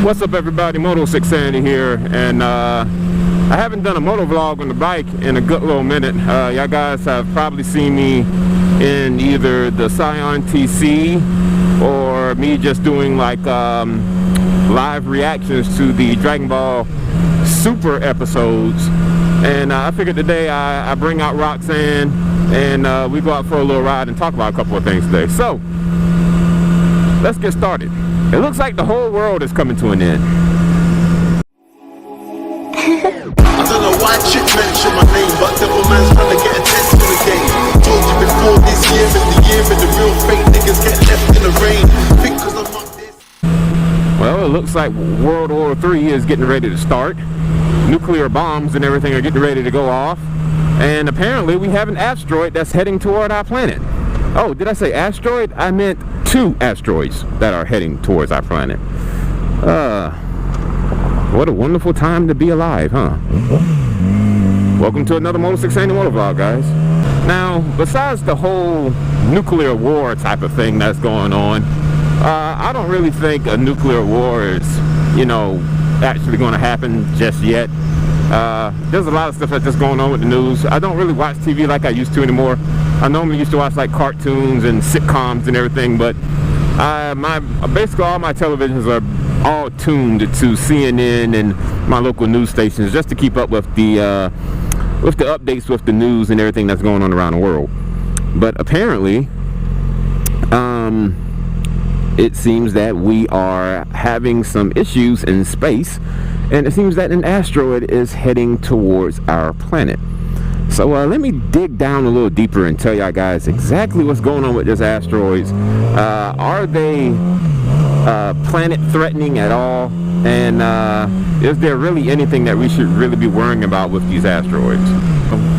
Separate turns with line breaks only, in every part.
What's up, everybody? Moto6 Sandy here, and I haven't done a motovlog on the bike in a good little minute. Y'all guys have probably seen me in either the Scion TC or me just doing like live reactions to the Dragon Ball Super episodes. And I figured today I bring out Roxanne and we go out for a little ride and talk about a couple of things today. So let's get started. It looks like the whole world is coming to an end.
I don't know why Chip mentioned my name, but Devil Man's trying to get a test in the game. Told you before, this year is the year when the real fake niggas get left in the rain. Because I'm not this.
Well, it looks like World War III is getting ready to start. Nuclear bombs and everything are getting ready to go off. And apparently we have an asteroid that's heading toward our planet. Oh, did I say asteroid? I meant 2 asteroids that are heading towards our planet. What a wonderful time to be alive, huh? Welcome to another Moto6 Sandy Motovlog, guys. Now, besides the whole nuclear war type of thing that's going on, I don't really think a nuclear war is, you know, actually going to happen just yet. There's a lot of stuff that's just going on with the news. I don't really watch TV like I used to anymore. I normally used to watch like cartoons and sitcoms and everything, but basically all my televisions are all tuned to CNN and my local news stations just to keep up with the updates with the news and everything that's going on around the world. But apparently, it seems that we are having some issues in space, and it seems that an asteroid is heading towards our planet. So let me dig down a little deeper and tell y'all guys exactly what's going on with this asteroids. Are they planet threatening at all? And is there really anything that we should really be worrying about with these asteroids?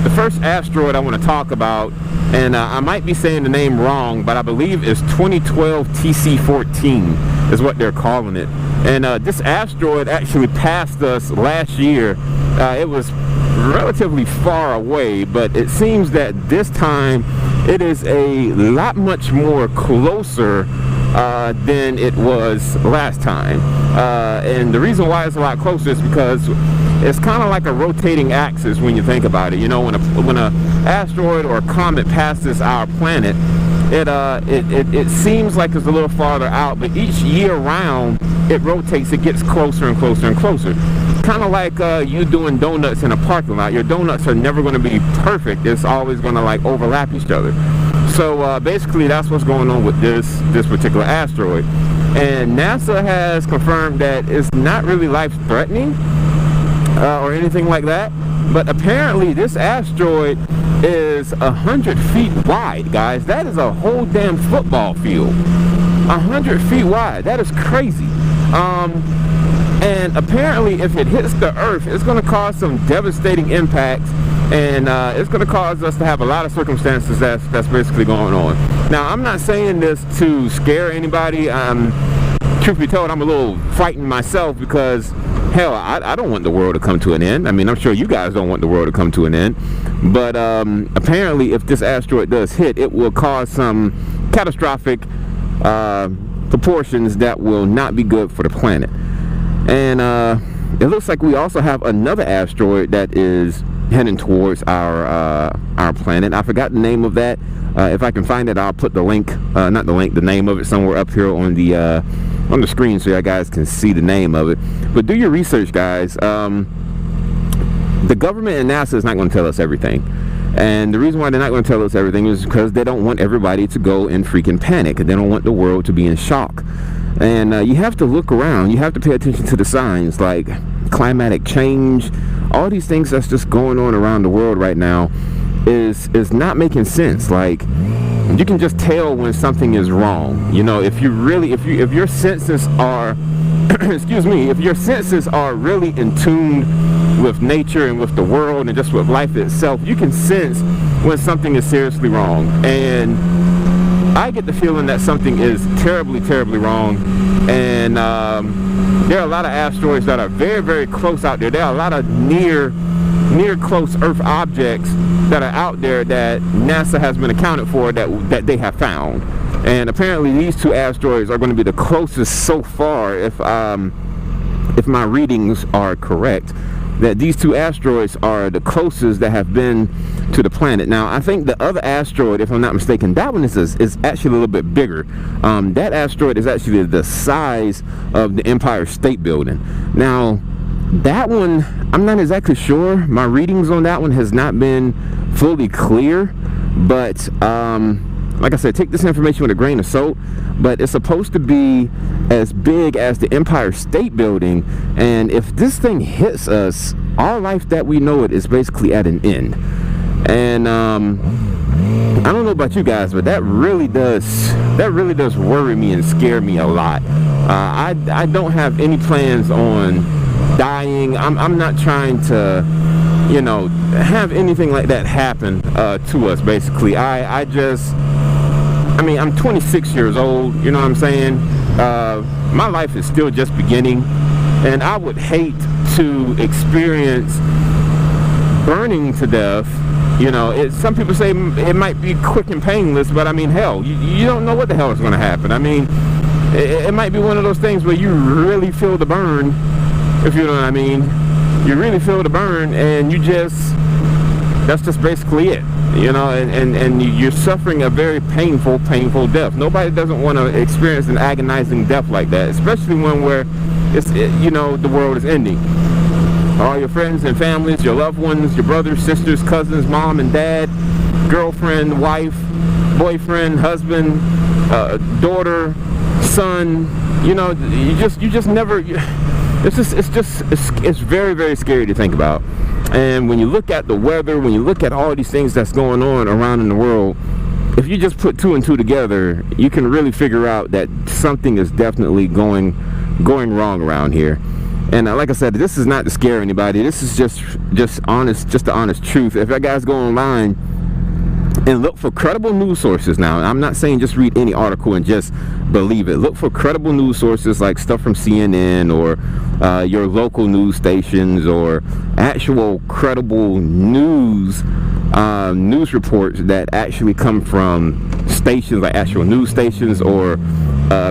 The first asteroid I want to talk about, and I might be saying the name wrong, but I believe it's 2012 TC14 is what they're calling it. And this asteroid actually passed us last year. It was relatively far away, but it seems that this time it is a lot much more closer than it was last time. And the reason why it's a lot closer is because it's kind of like a rotating axis when you think about it. You know, when a asteroid or a comet passes our planet, it seems like it's a little farther out, but each year round it rotates, it gets closer and closer and closer. Kind of like you doing donuts in a parking lot. Your donuts are never going to be perfect. It's always going to like overlap each other. So basically that's what's going on with this particular asteroid. And NASA has confirmed that it's not really life-threatening or anything like that. But apparently this asteroid is 100 feet wide, guys. That is a whole damn football field. 100 feet wide. That is crazy. And apparently if it hits the Earth, it's going to cause some devastating impacts, and it's going to cause us to have a lot of circumstances that's basically going on. Now, I'm not saying this to scare anybody. Truth be told, I'm a little frightened myself because, hell, I don't want the world to come to an end. I mean, I'm sure you guys don't want the world to come to an end. But apparently if this asteroid does hit, it will cause some catastrophic proportions that will not be good for the planet. And it looks like we also have another asteroid that is heading towards our planet. I forgot the name of that. If I can find it, I'll put the link, not the link, the name of it somewhere up here on the screen so you guys can see the name of it. But do your research, guys. The government and NASA is not going to tell us everything. And the reason why they're not going to tell us everything is because they don't want everybody to go in freaking panic. They don't want the world to be in shock. And you have to look around. You have to pay attention to the signs like climatic change. All these things that's just going on around the world right now is not making sense. Like, you can just tell when something is wrong. You know, if your senses are excuse me, if your senses are really in tune with nature and with the world and just with life itself, you can sense when something is seriously wrong. And I get the feeling that something is terribly, terribly wrong. And there are a lot of asteroids that are very, very close out there. There are a lot of near close Earth objects that are out there that NASA has been accounted for that they have found. And apparently these 2 asteroids are going to be the closest so far, if if my readings are correct, that these two asteroids are the closest that have been to the planet. Now, I think the other asteroid, if I'm not mistaken, that one is actually a little bit bigger. That asteroid is actually the size of the Empire State Building. Now, that one, I'm not exactly sure. My readings on that one has not been fully clear, but like I said, take this information with a grain of salt, but it's supposed to be as big as the Empire State Building, and if this thing hits us, our life that we know it is basically at an end. And I don't know about you guys, but that really does worry me and scare me a lot. I don't have any plans on dying. I'm not trying to, you know, have anything like that happen to us. Basically, I mean, I'm 26 years old, you know what I'm saying? My life is still just beginning, and I would hate to experience burning to death. You know, some people say it might be quick and painless, but I mean, hell, you don't know what the hell is going to happen. I mean, it might be one of those things where you really feel the burn, if you know what I mean. You really feel the burn, and that's just basically it. You know, and you're suffering a very painful death. Nobody doesn't want to experience an agonizing death like that, especially when you know, the world is ending. All your friends and families, your loved ones, your brothers, sisters, cousins, mom and dad, girlfriend, wife, boyfriend, husband, daughter, son. You know, you just never. It's very, very scary to think about. And when you look at the weather, when you look at all these things that's going on around in the world, if you just put two and two together, you can really figure out that something is definitely going wrong around here. And like I said, this is not to scare anybody. This is just the honest truth. If you guys go online and look for credible news sources. Now, I'm not saying just read any article and just believe it. Look for credible news sources like stuff from CNN or your local news stations, or actual credible news reports that actually come from stations like actual news stations, or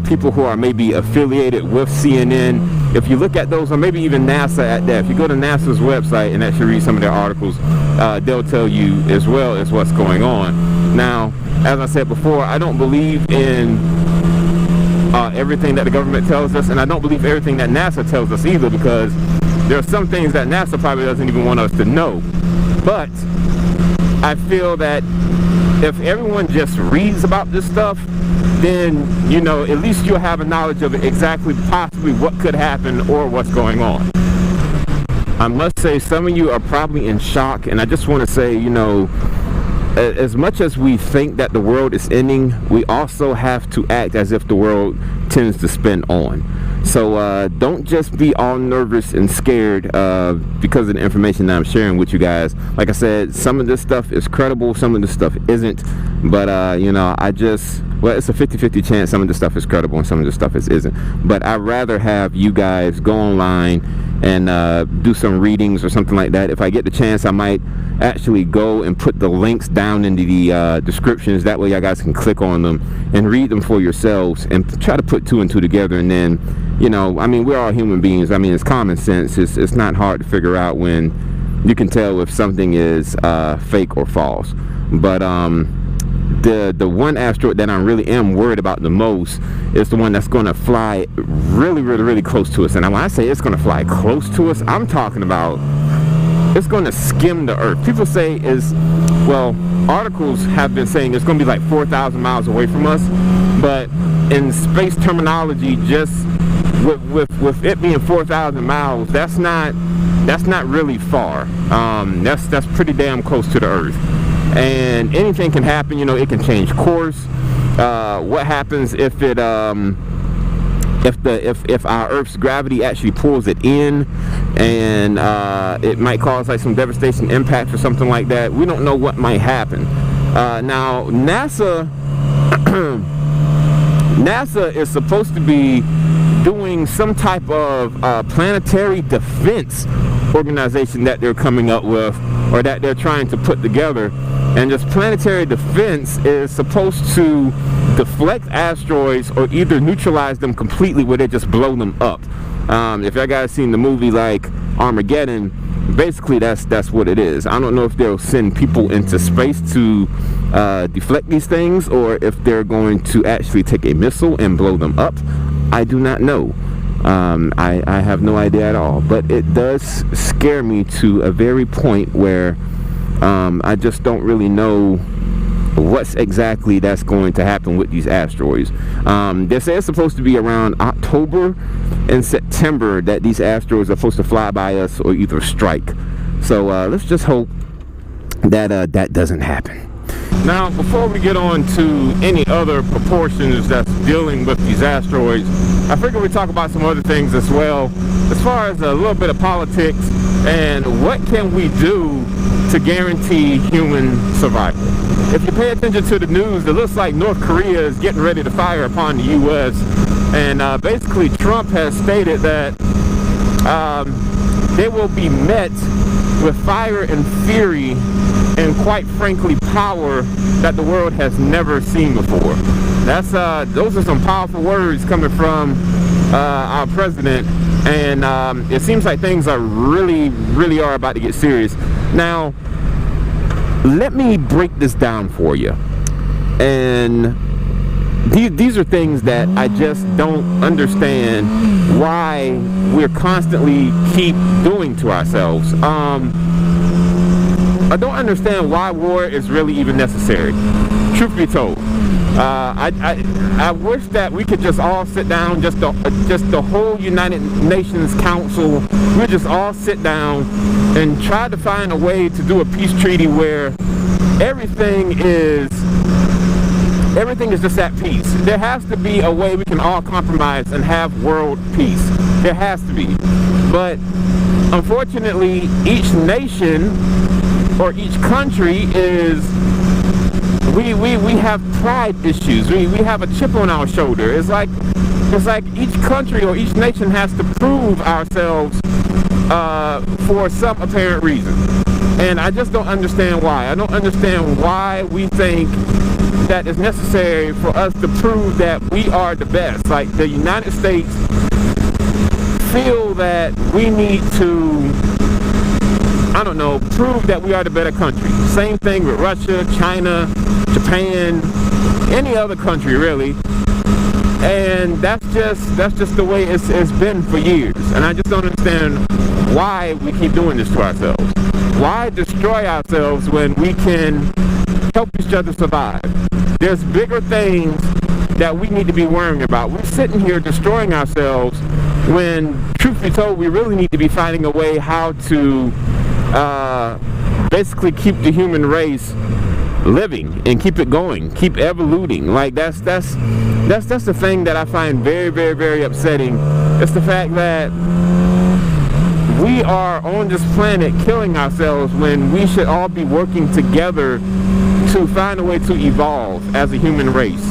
people who are maybe affiliated with CNN. If you look at those, or maybe even NASA at that, if you go to NASA's website and actually read some of their articles, they'll tell you as well as what's going on. Now, as I said before, I don't believe in everything that the government tells us, and I don't believe everything that NASA tells us either, because there are some things that NASA probably doesn't even want us to know. But I feel that if everyone just reads about this stuff, then, you know, at least you'll have a knowledge of exactly possibly what could happen or what's going on. I must say, some of you are probably in shock, and I just want to say, you know, as much as we think that the world is ending, we also have to act as if the world tends to spin on. So don't just be all nervous and scared because of the information that I'm sharing with you guys. Like I said, some of this stuff is credible, some of this stuff isn't. But you know, well, it's a 50-50 chance some of this stuff is credible and some of this stuff isn't. But I'd rather have you guys go online and do some readings or something like that. If I get the chance, I might actually go and put the links down into the descriptions. That way you guys can click on them and read them for yourselves and try to put two and two together. And then, you know, I mean, we're all human beings. I mean, it's common sense. It's not hard to figure out when you can tell if something is fake or false. But the one asteroid that I really am worried about the most is the one that's going to fly really close to us. And when I say it's going to fly close to us, I'm talking about it's going to skim the Earth. People say articles have been saying it's going to be like 4,000 miles away from us, but in space terminology, just with it being 4,000 miles, that's not really far. That's pretty damn close to the Earth. And anything can happen. You know, it can change course. What happens if it if our Earth's gravity actually pulls it in, and it might cause like some devastation impact or something like that? We don't know what might happen. Now NASA NASA is supposed to be doing some type of planetary defense organization that they're coming up with, or that they're trying to put together. And this planetary defense is supposed to deflect asteroids or either neutralize them completely, where they just blow them up. If y'all guys seen the movie like Armageddon, basically that's what it is. I don't know if they'll send people into space to deflect these things, or if they're going to actually take a missile and blow them up. I do not know. I have no idea at all, but it does scare me to a very point where I just don't really know what's exactly that's going to happen with these asteroids. They say it's supposed to be around October and September that these asteroids are supposed to fly by us or either strike. So let's just hope that that doesn't happen. Now, before we get on to any other proportions that's dealing with these asteroids, I figure we talk about some other things as well, as far as a little bit of politics and what can we do to guarantee human survival. If you pay attention to the news, it looks like North Korea is getting ready to fire upon the U.S. And basically Trump has stated that they will be met with fire and fury and, quite frankly, power that the world has never seen before. Those are some powerful words coming from our president, and it seems like things are really are about to get serious. Now, let me break this down for you. And these are things that I just don't understand why we're constantly keep doing to ourselves. I don't understand why war is really even necessary, truth be told. I wish that we could just all sit down, just the whole United Nations Council, we just all sit down and try to find a way to do a peace treaty where everything is just at peace. There has to be a way we can all compromise and have world peace. There has to be. But unfortunately, each nation or each country is, we have pride issues. We have a chip on our shoulder. It's like each country or each nation has to prove ourselves for some apparent reason. And I just don't understand why. I don't understand why we think that it's necessary for us to prove that we are the best. Like the United States feel that we need to, I don't know, prove that we are the better country. Same thing with Russia, China, Japan, any other country really. And that's just the way it's been for years. And I just don't understand why we keep doing this to ourselves. Why destroy ourselves when we can help each other survive? There's bigger things that we need to be worrying about. We're sitting here destroying ourselves when, truth be told, we really need to be finding a way how to basically keep the human race living and keep it going, keep evoluting. Like that's the thing that I find very upsetting. It's the fact that we are on this planet killing ourselves when we should all be working together to find a way to evolve as a human race.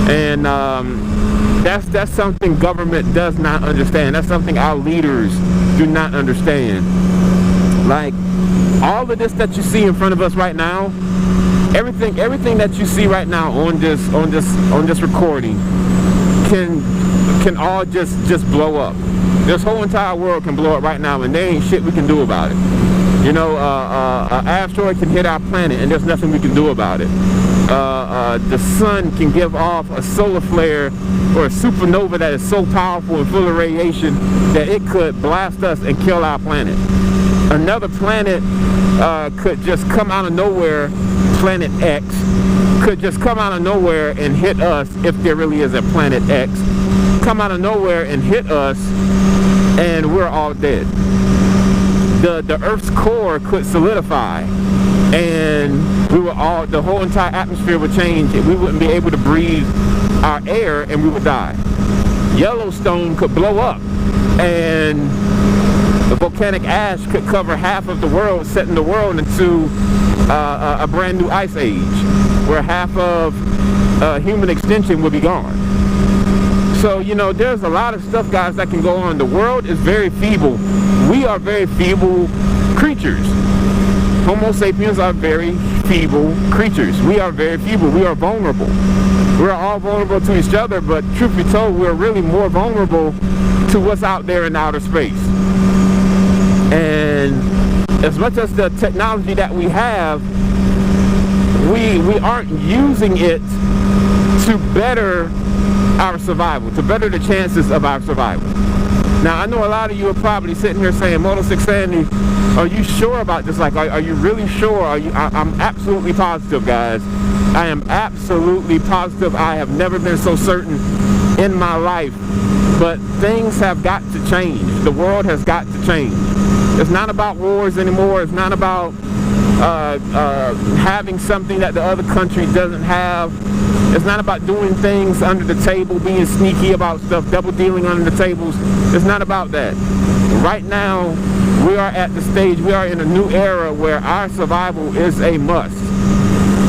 And that's something government does not understand. That's something our leaders do not understand. Like all of this that you see in front of us right now, everything that you see right now on this recording can all just blow up. This whole entire world can blow up right now, and there ain't shit we can do about it. You know, an asteroid can hit our planet, and there's nothing we can do about it. The sun can give off a solar flare or a supernova that is so powerful and full of radiation that it could blast us and kill our planet. Another planet could just come out of nowhere, planet X, could just come out of nowhere and hit us, if there really is a planet X, come out of nowhere and hit us, and we're all dead. The Earth's core could solidify, and the whole entire atmosphere would change, and we wouldn't be able to breathe our air, and we would die. Yellowstone could blow up, and the volcanic ash could cover half of the world, setting the world into a brand new ice age, where half of human extinction would be gone. So, you know, there's a lot of stuff, guys, that can go on. The world is very feeble. We are very feeble creatures. Homo sapiens are very feeble creatures. We are very feeble. We are vulnerable. We're all vulnerable to each other, but truth be told, we're really more vulnerable to what's out there in outer space. And as much as the technology that we have, we aren't using it to better our survival, to better the chances of our survival. Now, I know a lot of you are probably sitting here saying, Moto 6 Sandy, are you sure about this? Like, are you really sure? I'm absolutely positive, guys. I am absolutely positive. I have never been so certain in my life. But things have got to change. The world has got to change. It's not about wars anymore. It's not about having something that the other country doesn't have. It's not about doing things under the table, being sneaky about stuff, double dealing under the tables. It's not about that. Right now, we are at the stage, we are in a new era where our survival is a must.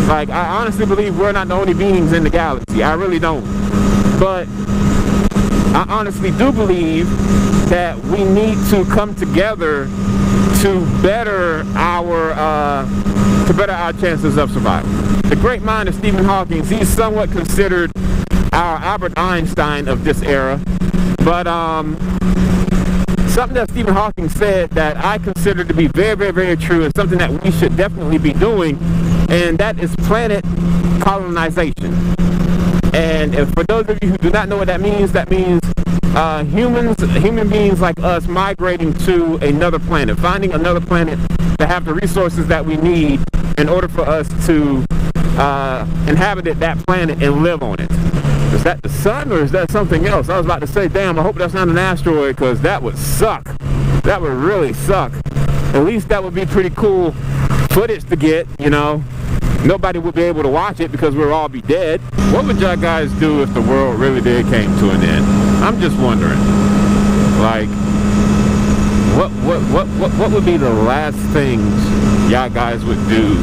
Like, I honestly believe we're not the only beings in the galaxy. I really don't. But I honestly do believe that we need to come together to better our chances of survival. The great mind of Stephen Hawking, he's somewhat considered our Albert Einstein of this era. But something that Stephen Hawking said that I consider to be very, very, very true, and something that we should definitely be doing, and that is planet colonization. And for those of you who do not know what that means human beings like us migrating to another planet, finding another planet to have the resources that we need in order for us to inhabit that planet and live on it. Is that the sun or is that something else? I was about to say, damn, I hope that's not an asteroid, because that would suck. That would really suck. At least that would be pretty cool footage to get, you know. Nobody would be able to watch it because we'll all be dead. What would y'all guys do if the world really did came to an end? I'm just wondering. Like, what would be the last things y'all guys would do?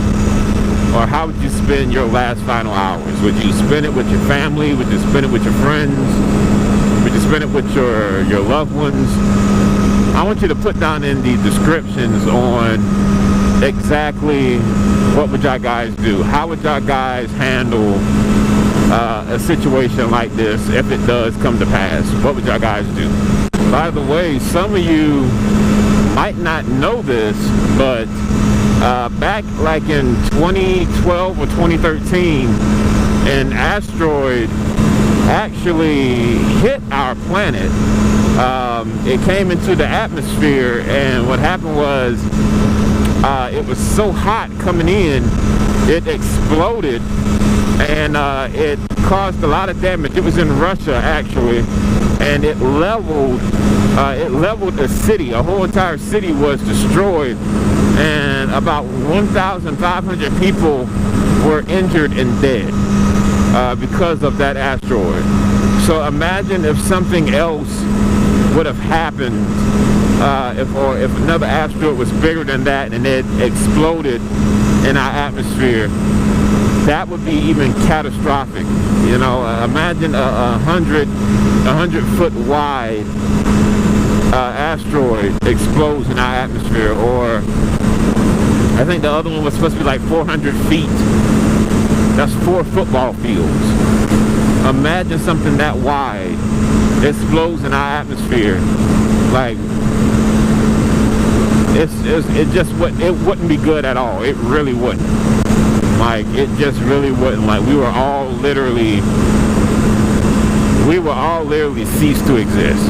Or how would you spend your last final hours? Would you spend it with your family? Would you spend it with your friends? Would you spend it with your loved ones? I want you to put down in the descriptions on exactly what would y'all guys do. How would y'all guys handle a situation like this if it does come to pass? What would y'all guys do? By the way, some of you might not know this, but back like in 2012 or 2013, an asteroid actually hit our planet. It came into the atmosphere, and what happened was it was so hot coming in, it exploded, and it caused a lot of damage. It was in Russia, actually, and it leveled a city. A whole entire city was destroyed, and about 1,500 people were injured and dead because of that asteroid. So imagine if something else would have happened, if another asteroid was bigger than that and it exploded in our atmosphere. That would be even catastrophic. You know, imagine a 100-foot wide asteroid explodes in our atmosphere, or I think the other one was supposed to be like 400 feet. That's 4 football fields. Imagine something that wide explodes in our atmosphere. Like, it wouldn't be good at all. It really wouldn't. Like, it just really wouldn't. Like, we were all literally ceased to exist.